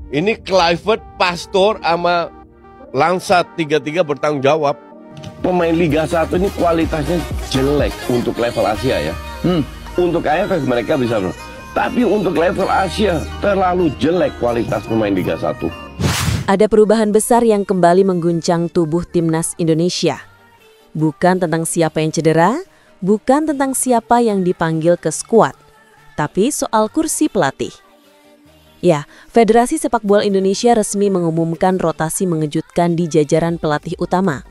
Ini Kluivert, Pastoor, sama Langsat tiga-tiga bertanggung jawab. Pemain Liga 1 ini kualitasnya jelek untuk level Asia ya. Untuk AFF mereka bisa, tapi untuk level Asia terlalu jelek kualitas pemain Liga 1. Ada perubahan besar yang kembali mengguncang tubuh timnas Indonesia. Bukan tentang siapa yang cedera, bukan tentang siapa yang dipanggil ke skuad, tapi soal kursi pelatih. Ya, Federasi Sepak Bola Indonesia resmi mengumumkan rotasi mengejutkan di jajaran pelatih utama.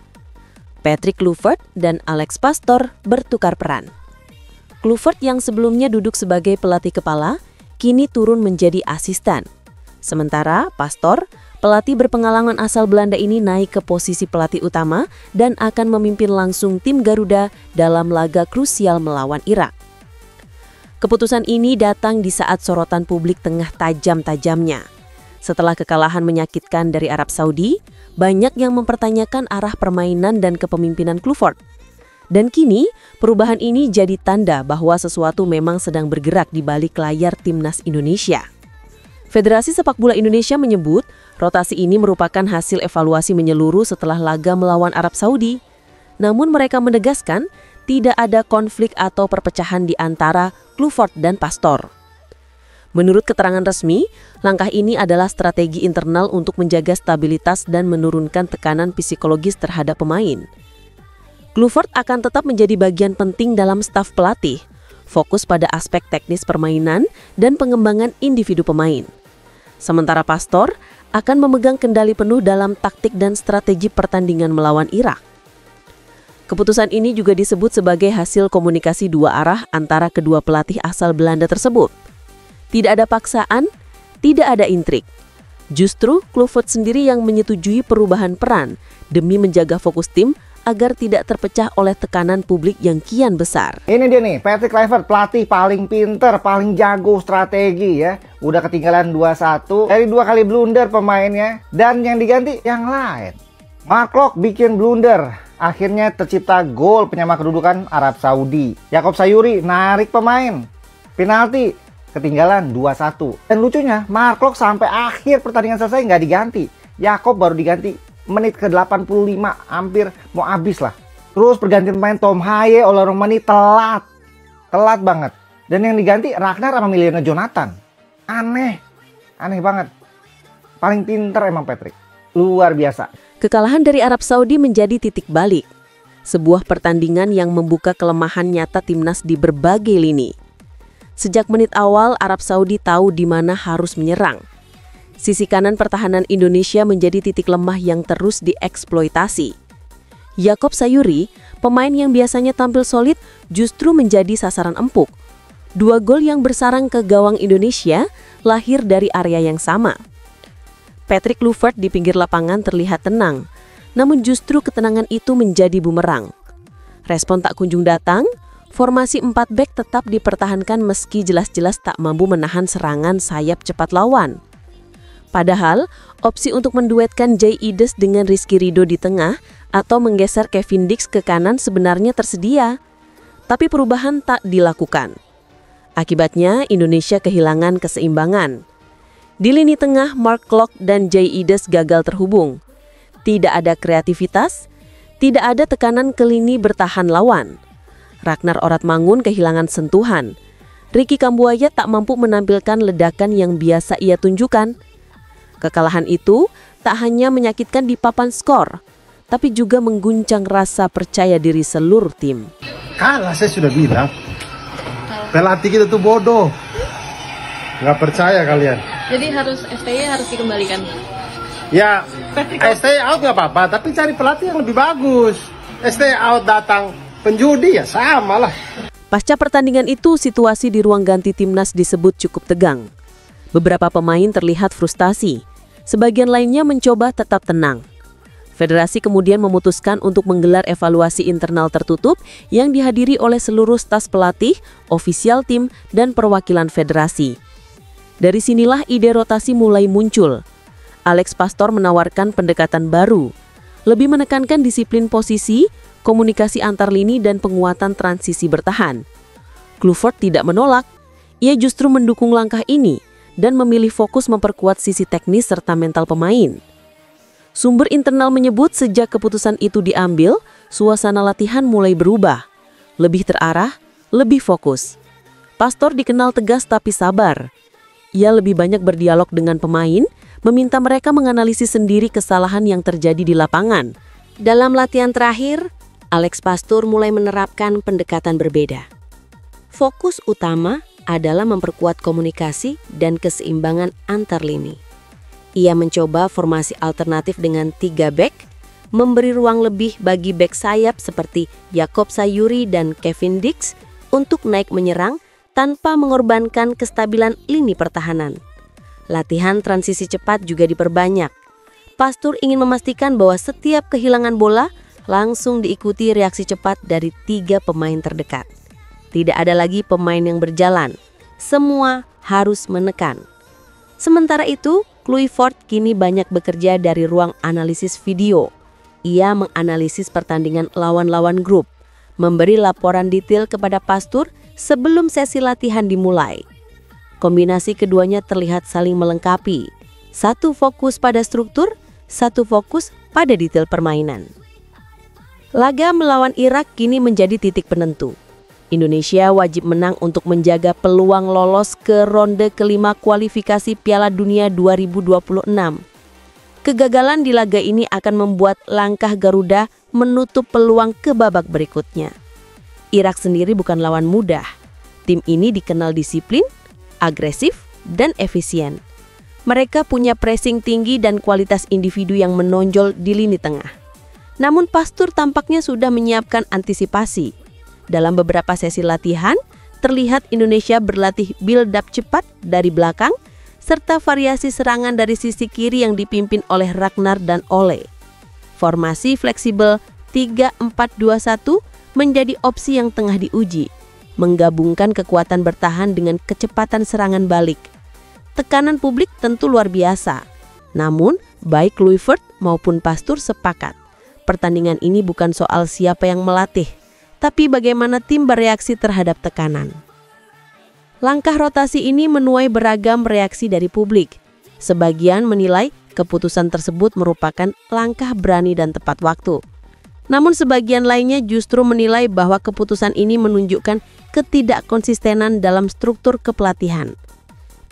Patrick Kluivert dan Alex Pastoor bertukar peran. Kluivert yang sebelumnya duduk sebagai pelatih kepala, kini turun menjadi asisten. Sementara Pastoor, pelatih berpengalaman asal Belanda ini naik ke posisi pelatih utama dan akan memimpin langsung tim Garuda dalam laga krusial melawan Irak. Keputusan ini datang di saat sorotan publik tengah tajam-tajamnya. Setelah kekalahan menyakitkan dari Arab Saudi, banyak yang mempertanyakan arah permainan dan kepemimpinan Kluivert. Dan kini, perubahan ini jadi tanda bahwa sesuatu memang sedang bergerak di balik layar timnas Indonesia. Federasi Sepak Bola Indonesia menyebut, rotasi ini merupakan hasil evaluasi menyeluruh setelah laga melawan Arab Saudi. Namun mereka menegaskan, tidak ada konflik atau perpecahan di antara Kluivert dan Pastoor. Menurut keterangan resmi, langkah ini adalah strategi internal untuk menjaga stabilitas dan menurunkan tekanan psikologis terhadap pemain. Kluivert akan tetap menjadi bagian penting dalam staf pelatih, fokus pada aspek teknis permainan dan pengembangan individu pemain. Sementara Pastoor akan memegang kendali penuh dalam taktik dan strategi pertandingan melawan Irak. Keputusan ini juga disebut sebagai hasil komunikasi dua arah antara kedua pelatih asal Belanda tersebut. Tidak ada paksaan, tidak ada intrik. Justru Kluivert sendiri yang menyetujui perubahan peran demi menjaga fokus tim agar tidak terpecah oleh tekanan publik yang kian besar. Ini dia nih, Patrick Kluivert, pelatih paling pinter, paling jago strategi ya. Udah ketinggalan 2-1 dari 2 kali blunder pemainnya, dan yang diganti yang lain. Mark Locke bikin blunder, akhirnya tercipta gol penyama kedudukan Arab Saudi. Jacob Sayuri narik pemain, penalti, ketinggalan 2-1. Dan lucunya, Mark Locke sampai akhir pertandingan selesai nggak diganti. Jacob baru diganti menit ke 85, hampir mau habis lah. Terus pergantian pemain Tom Haye oleh Romani telat banget. Dan yang diganti Ragnar sama Miliano Jonathan. Aneh banget. Paling pinter emang Patrick, luar biasa. Kekalahan dari Arab Saudi menjadi titik balik. Sebuah pertandingan yang membuka kelemahan nyata timnas di berbagai lini. Sejak menit awal, Arab Saudi tahu di mana harus menyerang. Sisi kanan pertahanan Indonesia menjadi titik lemah yang terus dieksploitasi. Jacob Sayuri, pemain yang biasanya tampil solid, justru menjadi sasaran empuk. 2 gol yang bersarang ke gawang Indonesia lahir dari area yang sama. Patrick Kluivert di pinggir lapangan terlihat tenang, namun justru ketenangan itu menjadi bumerang. Respon tak kunjung datang, formasi 4 bek tetap dipertahankan meski jelas-jelas tak mampu menahan serangan sayap cepat lawan. Padahal, opsi untuk menduetkan Jay Ides dengan Rizky Ridho di tengah atau menggeser Kevin Dix ke kanan sebenarnya tersedia. Tapi perubahan tak dilakukan. Akibatnya, Indonesia kehilangan keseimbangan. Di lini tengah, Mark Locke dan Jay Ides gagal terhubung. Tidak ada kreativitas, tidak ada tekanan ke lini bertahan lawan. Ragnar Oratmangun kehilangan sentuhan. Ricky Kambuaya tak mampu menampilkan ledakan yang biasa ia tunjukkan. Kekalahan itu tak hanya menyakitkan di papan skor, tapi juga mengguncang rasa percaya diri seluruh tim. Kalah, saya sudah bilang. Pelatih kita tuh bodoh. Nggak percaya kalian. Jadi harus STY harus dikembalikan. Ya, STY out nggak apa-apa, tapi cari pelatih yang lebih bagus. STY out datang penjudi ya sama lah. Pasca pertandingan itu, situasi di ruang ganti timnas disebut cukup tegang. Beberapa pemain terlihat frustasi, sebagian lainnya mencoba tetap tenang. Federasi kemudian memutuskan untuk menggelar evaluasi internal tertutup yang dihadiri oleh seluruh staf pelatih, ofisial tim, dan perwakilan federasi. Dari sinilah ide rotasi mulai muncul. Alex Pastoor menawarkan pendekatan baru, lebih menekankan disiplin posisi, komunikasi antar lini, dan penguatan transisi bertahan. Kluivert tidak menolak, ia justru mendukung langkah ini dan memilih fokus memperkuat sisi teknis serta mental pemain. Sumber internal menyebut sejak keputusan itu diambil, suasana latihan mulai berubah. Lebih terarah, lebih fokus. Pastor dikenal tegas tapi sabar. Ia lebih banyak berdialog dengan pemain, meminta mereka menganalisis sendiri kesalahan yang terjadi di lapangan. Dalam latihan terakhir, Alex Pastur mulai menerapkan pendekatan berbeda. Fokus utama adalah memperkuat komunikasi dan keseimbangan antar lini. Ia mencoba formasi alternatif dengan 3 back, memberi ruang lebih bagi back sayap seperti Jakob Sayuri dan Kevin Dix untuk naik menyerang tanpa mengorbankan kestabilan lini pertahanan. Latihan transisi cepat juga diperbanyak. Pastur ingin memastikan bahwa setiap kehilangan bola langsung diikuti reaksi cepat dari 3 pemain terdekat. Tidak ada lagi pemain yang berjalan, semua harus menekan. Sementara itu, Kluivert kini banyak bekerja dari ruang analisis video. Ia menganalisis pertandingan lawan-lawan grup, memberi laporan detail kepada Pastur sebelum sesi latihan dimulai. Kombinasi keduanya terlihat saling melengkapi. Satu fokus pada struktur, satu fokus pada detail permainan. Laga melawan Irak kini menjadi titik penentu. Indonesia wajib menang untuk menjaga peluang lolos ke ronde kelima kualifikasi Piala Dunia 2026. Kegagalan di laga ini akan membuat langkah Garuda menutup peluang ke babak berikutnya. Irak sendiri bukan lawan mudah. Tim ini dikenal disiplin, agresif, dan efisien. Mereka punya pressing tinggi dan kualitas individu yang menonjol di lini tengah. Namun Pastur tampaknya sudah menyiapkan antisipasi. Dalam beberapa sesi latihan, terlihat Indonesia berlatih build-up cepat dari belakang, serta variasi serangan dari sisi kiri yang dipimpin oleh Ragnar dan Ole. Formasi fleksibel 3-4-2-1 menjadi opsi yang tengah diuji, menggabungkan kekuatan bertahan dengan kecepatan serangan balik. Tekanan publik tentu luar biasa. Namun, baik Kluivert maupun Pastur sepakat, pertandingan ini bukan soal siapa yang melatih, tapi bagaimana tim bereaksi terhadap tekanan. Langkah rotasi ini menuai beragam reaksi dari publik. Sebagian menilai keputusan tersebut merupakan langkah berani dan tepat waktu. Namun sebagian lainnya justru menilai bahwa keputusan ini menunjukkan ketidakkonsistenan dalam struktur kepelatihan.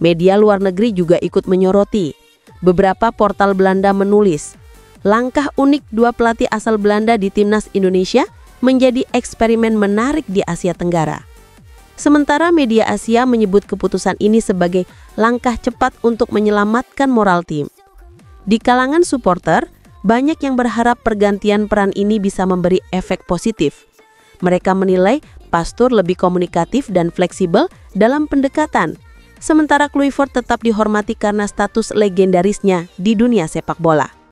Media luar negeri juga ikut menyoroti. Beberapa portal Belanda menulis, langkah unik 2 pelatih asal Belanda di timnas Indonesia menjadi eksperimen menarik di Asia Tenggara. Sementara media Asia menyebut keputusan ini sebagai langkah cepat untuk menyelamatkan moral tim. Di kalangan supporter, banyak yang berharap pergantian peran ini bisa memberi efek positif. Mereka menilai Pastur lebih komunikatif dan fleksibel dalam pendekatan, sementara Kluivert tetap dihormati karena status legendarisnya di dunia sepak bola.